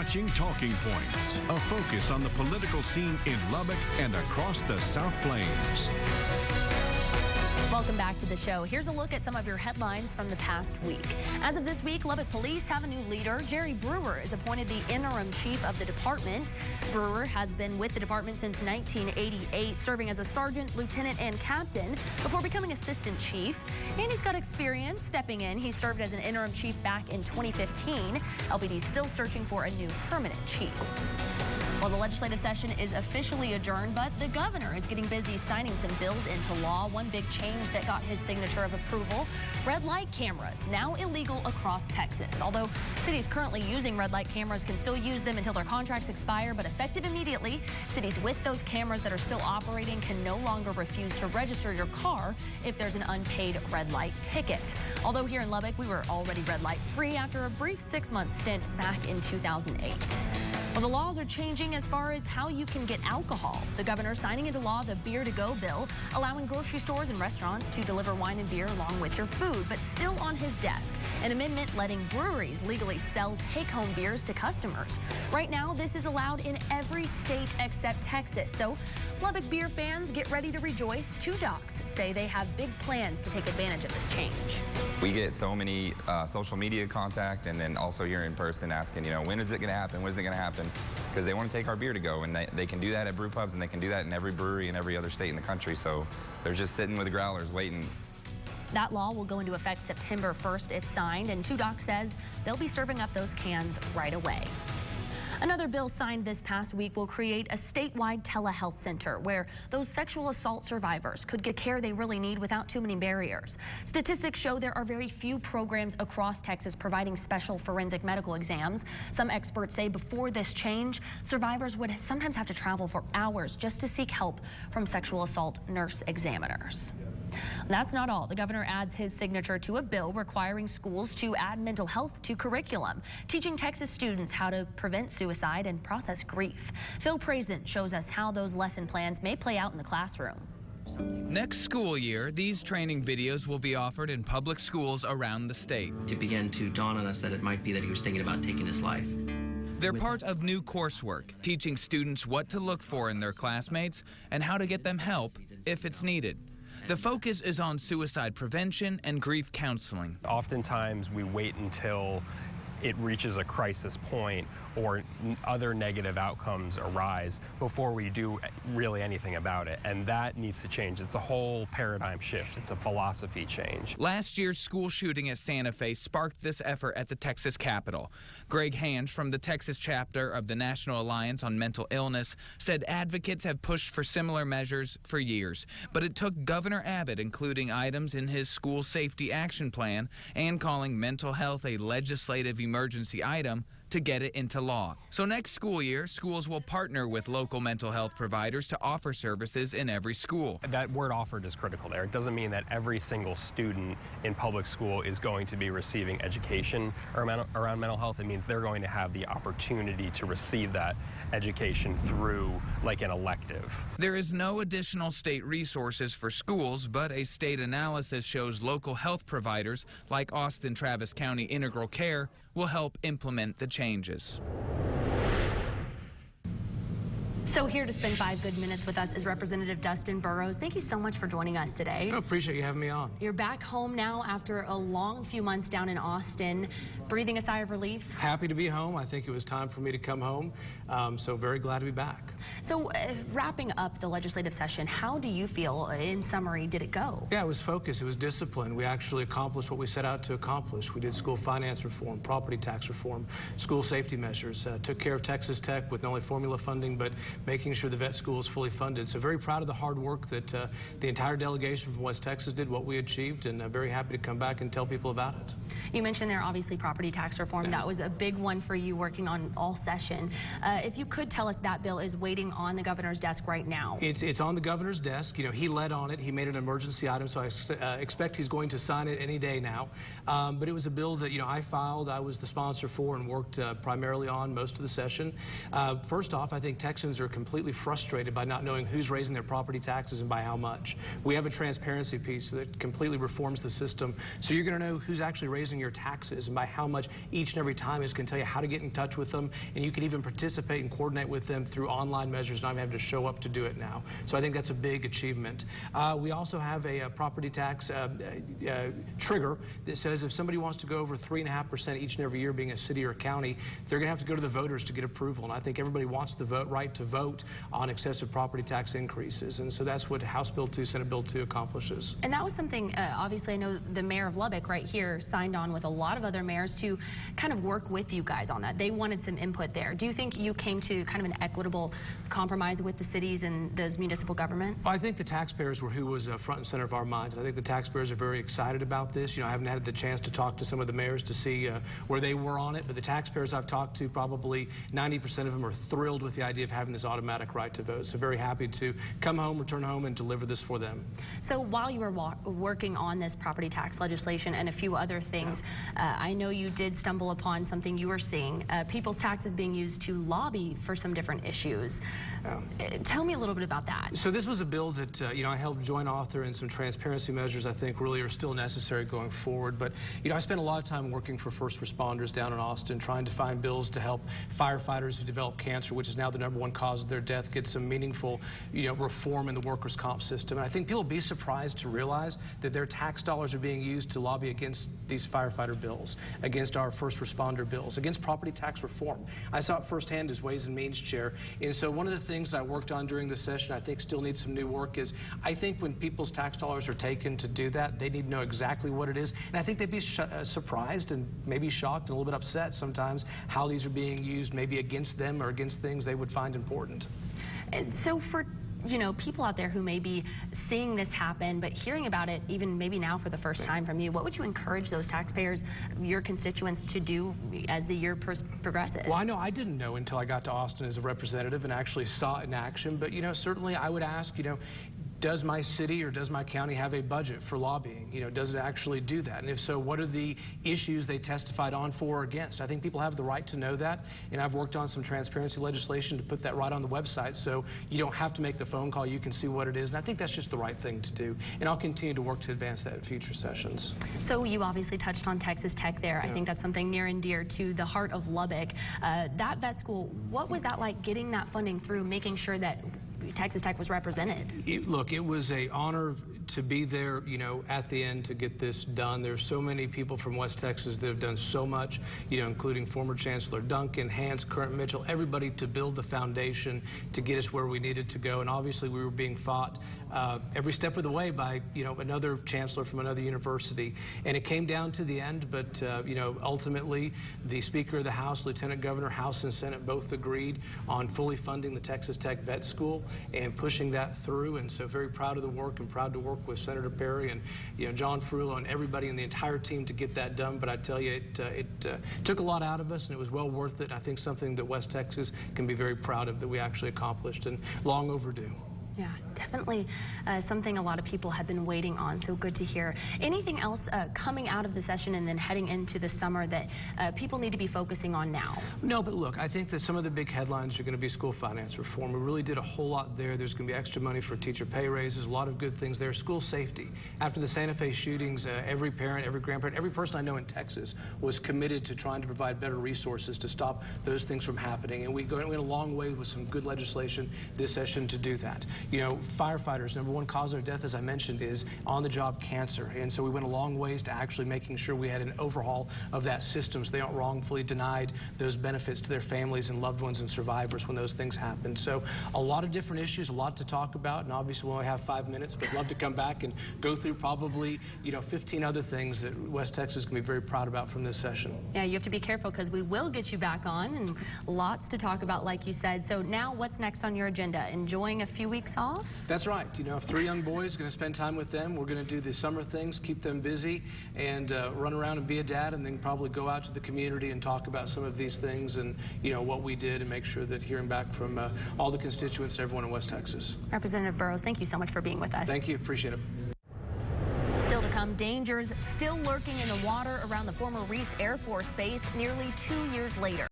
watching Talking Points, a focus on the political scene in Lubbock and across the South Plains. Welcome back to the show. Here's a look at some of your headlines from the past week. As of this week, Lubbock police have a new leader. Jerry Brewer is appointed the interim chief of the department. Brewer has been with the department since 1988, serving as a sergeant, lieutenant, and captain before becoming assistant chief. And he's got experience stepping in. He served as an interim chief back in 2015. LPD's still searching for a new permanent chief. Well, the legislative session is officially adjourned, but the governor is getting busy signing some bills into law. One big change that got his signature of approval: red light cameras, now illegal across Texas. Although cities currently using red light cameras can still use them until their contracts expire, but effective immediately, cities with those cameras that are still operating can no longer refuse to register your car if there's an unpaid red light ticket. Although here in Lubbock, we were already red light free after a brief 6-month stint back in 2008. Well, the laws are changing as far as how you can get alcohol. The governor signing into law the Beer to Go bill, allowing grocery stores and restaurants to deliver wine and beer along with your food, but still on his desk, an amendment letting breweries legally sell take-home beers to customers. Right now, this is allowed in every state except Texas. So Lubbock beer fans, get ready to rejoice. Two docs say they have big plans to take advantage of this change. We get so many social media contact, and then also you're in person asking, when is it going to happen? When is it going to happen? Because they want to take our beer to go, and they can do that at brew pubs, and they can do that in every brewery in every other state in the country. So they're just sitting with the growlers waiting. That law will go into effect September 1st if signed, and Two Doc says they'll be serving up those cans right away. Another bill signed this past week will create a statewide telehealth center where those sexual assault survivors could get care they really need without too many barriers. Statistics show there are very few programs across Texas providing special forensic medical exams. Some experts say before this change, survivors would sometimes have to travel for hours just to seek help from sexual assault nurse examiners. That's not all. The governor adds his signature to a bill requiring schools to add mental health to curriculum, teaching Texas students how to prevent suicide and process grief. Phil Present shows us how those lesson plans may play out in the classroom. Next school year, these training videos will be offered in public schools around the state. It began to dawn on us that it might be that he was thinking about taking his life. They're part of new coursework, teaching students what to look for in their classmates and how to get them help if it's needed. The focus is on suicide prevention and grief counseling. Oftentimes we wait until it reaches a crisis point or other negative outcomes arise before we do really anything about it, and that needs to change. It's a whole paradigm shift. It's a philosophy change. Last year's school shooting at Santa Fe sparked this effort at the Texas Capitol. Greg Hange from the Texas chapter of the National Alliance on Mental Illness said advocates have pushed for similar measures for years, but it took Governor Abbott including items in his school safety action plan and calling mental health a legislative emergency item to get it into law. So next school year, schools will partner with local mental health providers to offer services in every school. That word offered is critical there. It doesn't mean that every single student in public school is going to be receiving education around mental health. It means they're going to have the opportunity to receive that education through like an elective. There is no additional state resources for schools, but a state analysis shows local health providers like Austin-Travis County Integral Care will help implement the changes. So here to spend 5 good minutes with us is Representative Dustin Burrows. Thank you so much for joining us today. I appreciate you having me on. You're back home now after a long few months down in Austin. Breathing a sigh of relief? Happy to be home. I think it was time for me to come home, so very glad to be back. So wrapping up the legislative session, how do you feel, in summary, did it go? Yeah, it was focused. It was disciplined. We actually accomplished what we set out to accomplish. We did school finance reform, property tax reform, school safety measures, took care of Texas Tech with not only formula funding, but making sure the vet school is fully funded. So very proud of the hard work that the entire delegation from West Texas did, what we achieved, and very happy to come back and tell people about it. You mentioned there obviously property tax reform. Yeah. That was a big one for you working on all session. If you could tell us, that bill is waiting on the governor's desk right now. It's on the governor's desk. You know, he led on it. He made it an emergency item, so I expect he's going to sign it any day now. But it was a bill that, I filed. I was the sponsor for and worked primarily on most of the session. First off, I think Texans are completely frustrated by not knowing who's raising their property taxes and by how much. We have a transparency piece that completely reforms the system, so you're going to know who's actually raising your your taxes, and by how much each and every time is going to tell you how to get in touch with them, and you can even participate and coordinate with them through online measures, not even having to show up to do it now. So I think that's a big achievement. We also have a property tax trigger that says if somebody wants to go over 3.5% each and every year, being a city or a county, they're going to have to go to the voters to get approval. And I think everybody wants the right to vote on excessive property tax increases. And so that's what House Bill 2, Senate Bill 2 accomplishes. And that was something, obviously, I know the mayor of Lubbock right here signed on with a lot of other mayors to kind of work with you guys on that. They wanted some input there. Do you think you came to kind of an equitable compromise with the cities and those municipal governments? Well, I think the taxpayers were who was front and center of our mind. And I think the taxpayers are very excited about this. You know, I haven't had the chance to talk to some of the mayors to see where they were on it, but the taxpayers I've talked to, probably 90% of them are thrilled with the idea of having this automatic right to vote. So very happy to come home, return home, and deliver this for them. So while you were working on this property tax legislation and a few other things, I know you did stumble upon something you were seeing, people's taxes being used to lobby for some different issues. Tell me a little bit about that. So this was a bill that, you know, I helped join author, and some transparency measures I think really are still necessary going forward. But, you know, I spent a lot of time working for first responders down in Austin, trying to find bills to help firefighters who develop cancer, which is now the #1 cause of their death, get some meaningful, you know, reform in the workers' comp system. And I think people will be surprised to realize that their tax dollars are being used to lobby against these firefighter bills, against our first responder bills, against property tax reform. I saw it firsthand as Ways and Means Chair. And so one of the things that I worked on during the session, I think still needs some new work, is I think when people's tax dollars are taken to do that, they need to know exactly what it is. And I think they'd be surprised and maybe shocked and a little bit upset sometimes how these are being used, maybe against them or against things they would find important. And so for people out there who may be seeing this happen, but hearing about it even maybe now for the first time from you, what would you encourage those taxpayers, your constituents, to do as the year progresses? Well, I know I didn't know until I got to Austin as a representative and actually saw it in action. But, you know, certainly I would ask, you know, does my city or does my county have a budget for lobbying? You know, does it actually do that? And if so, what are the issues they testified on for or against? I think people have the right to know that, and I've worked on some transparency legislation to put that right on the website so you don't have to make the phone call, you can see what it is, and I think that's just the right thing to do, and I'll continue to work to advance that in future sessions. So you obviously touched on Texas Tech there. Yeah. I think that's something near and dear to the heart of Lubbock. That vet school, what was that like, getting that funding through, making sure that Texas Tech was represented? Look, it was an honor to be there, you know, at the end to get this done. There's so many people from West Texas that have done so much, you know, including former Chancellor Duncan, Hans, Current Mitchell, everybody to build the foundation to get us where we needed to go. And obviously we were being fought every step of the way by, you know, another chancellor from another university. And it came down to the end, but, you know, ultimately the Speaker of the House, Lieutenant Governor, House and Senate both agreed on fully funding the Texas Tech Vet School and pushing that through. And so very proud of the work and proud to work with Senator Perry and, you know, John Frullo and everybody in the entire team to get that done. But I tell you, it took a lot out of us, and it was well worth it. I think something that West Texas can be very proud of that we actually accomplished, and long overdue. Yeah, definitely something a lot of people have been waiting on, so good to hear. Anything else coming out of the session and then heading into the summer that people need to be focusing on now? No, but look, I think that some of the big headlines are going to be school finance reform. We really did a whole lot there. There's going to be extra money for teacher pay raises, a lot of good things there. School safety. After the Santa Fe shootings, every parent, every grandparent, every person I know in Texas was committed to trying to provide better resources to stop those things from happening. And we went a long way with some good legislation this session to do that. You know, firefighters, #1 cause of death, as I mentioned, is on-the-job cancer. And so we went a long ways to actually making sure we had an overhaul of that system so they aren't wrongfully denied those benefits to their families and loved ones and survivors when those things happen. So a lot of different issues, a lot to talk about, and obviously we only have 5 minutes, but I'd love to come back and go through probably, you know, 15 other things that West Texas can be very proud about from this session. Yeah, you have to be careful because we will get you back on, and lots to talk about, like you said. So now what's next on your agenda? Enjoying a few weeks off? That's right. You know, 3 young boys, going to spend time with them. We're going to do the summer things, keep them busy, and run around and be a dad, and then probably go out to the community and talk about some of these things and, you know, what we did, and make sure that hearing back from all the constituents and everyone in West Texas. Representative Burrows, thank you so much for being with us. Thank you. Appreciate it. Still to come, dangers still lurking in the water around the former Reese Air Force Base nearly 2 years later.